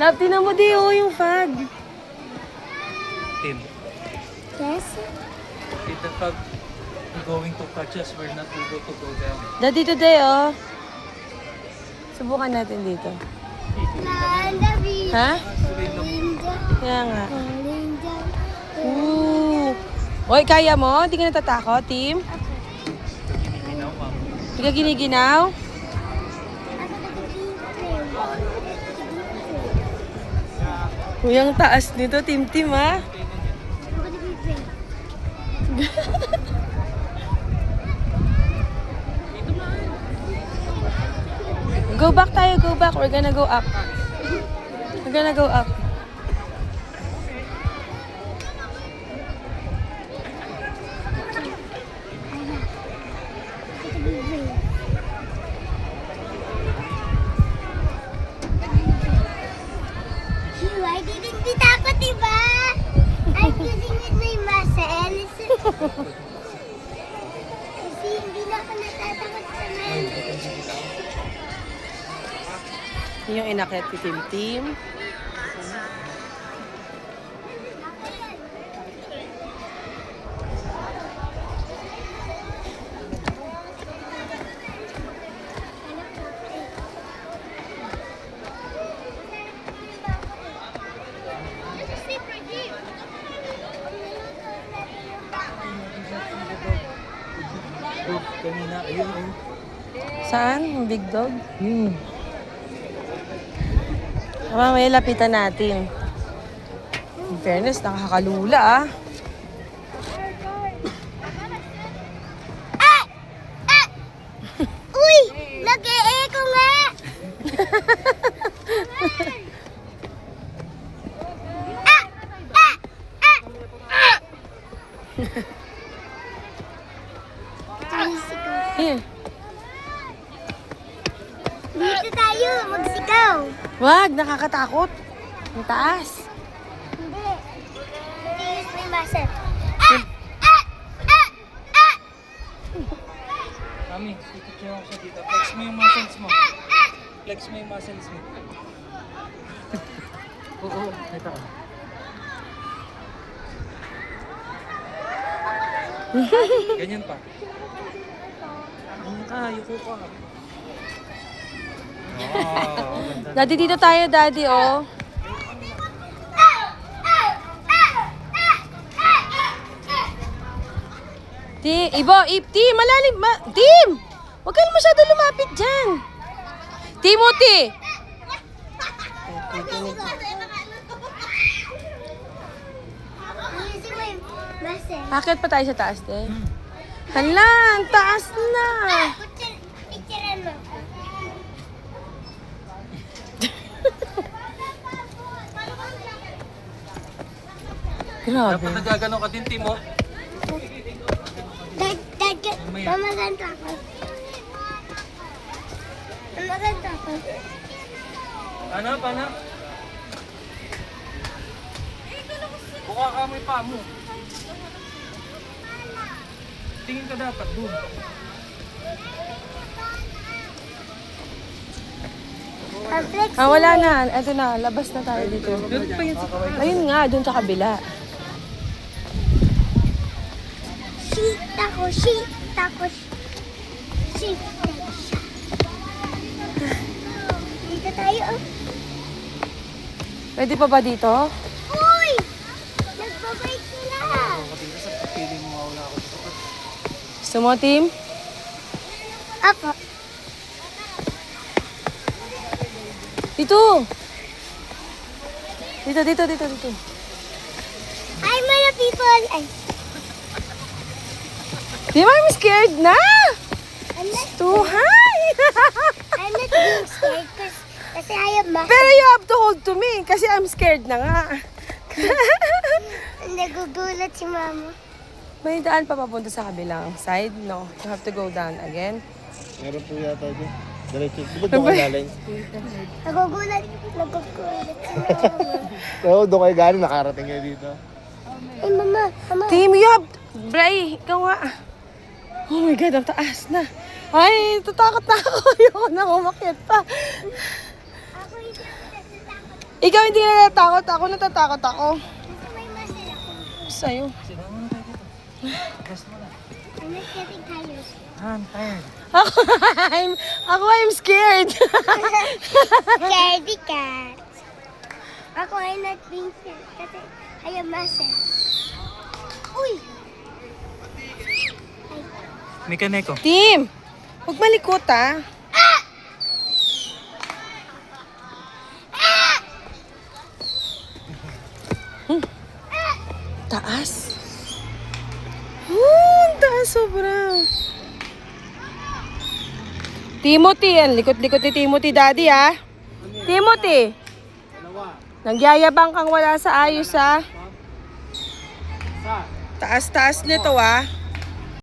Love, tinan mo di yung fog. Tim, Yes? if the fog going to catch us, we're not able to go down. Daddy today, oh. Subukan natin dito. Ha? Kaya nga. Hoy, kaya mo? Hindi ka natatakot, Tim? Giniginaw, ma'am. Hindi ka giniginaw? Uy, ang taas nito, Tim, ha? Go back tayo, go back. We're gonna go up. We're gonna go up. I didn't takot, diba? I'm using with my muscles. Kasi hindi na ako natatakot sa mga. Yung inakyat ni Tim. Kanina, ayun, ayun. Saan? Yung big dog? Mamaya lapitan natin. In fairness, nakakalula ah. Uy! Nag-e-echo nga! Here. Dito tayo, magsigaw. Wag, nakakatakot. Ang taas. Hindi. Use my muscle. Mami, ipicture ako sa dito. Flex mo yung muscles mo. Flex mo yung muscles mo. Oo, ito. Ganyan pa. Ganyan ka, yuko ka. Wow, ganda. Daddy, dito tayo, Daddy, oh. Tim, malalim. Tim! Huwag ka na masyado lumapit dyan. Timothy! Using my muscle. Akit pa tayo sa taas, te. Hala, ang taas na. Picturean mo. Grabe. Dapat nagagano ka din, Timo. Mamaganda ako. Mamaganda ako. Paano? Buka ka mo yung paa mo. Tingin ka dapat doon. Wala na. Ito na, labas na tayo dito. Doon pa yun sa Ayun nga, dun sa kabila. Sheet ako. Dito tayo. Pwede pa ba dito? Uy! Nagbabike sila. dito sa piling mo wala ako. Gusto mo, Tim? Apo. Dito! Dito. Hi, mga people. Ay, Di ba I'm scared na? I'm not, Too high! I'm not being scared kasi I have muscle. Pero you have to hold to me kasi I'm scared na nga. Nagugulat si mama. May daan pa papunta sa kabilang side? No, you have to go down again. Meron po yata dyan. Diretso. Di ba doon kayo galing? Nagugulat si mama. Oo, doon kayo galing. Nakarating kayo dito. Ay, mama. Tim, you have... Bray, ikaw nga. Oh my God, ang taas na. Ay, tatakot na ako. Ayoko na umakyat pa. Ako hindi ako natatakot. Ikaw hindi na natatakot. Ako natatakot ako. Kasi may muscle ako. Sa'yo. Sila muna tayo dito. Rest muna. I'm not getting tired. I'm tired. I'm scared. Scaredy cat. Ako ay not being scared kasi I have muscle. Uy! Mika Neko. Team, huwag malikot ah. Taas. Ang taas sobra. Timothy, ang likot-likot ni Timothy, daddy ah. Timothy. Nagyayabang kang wala sa ayos ah. Taas-taas nito ah.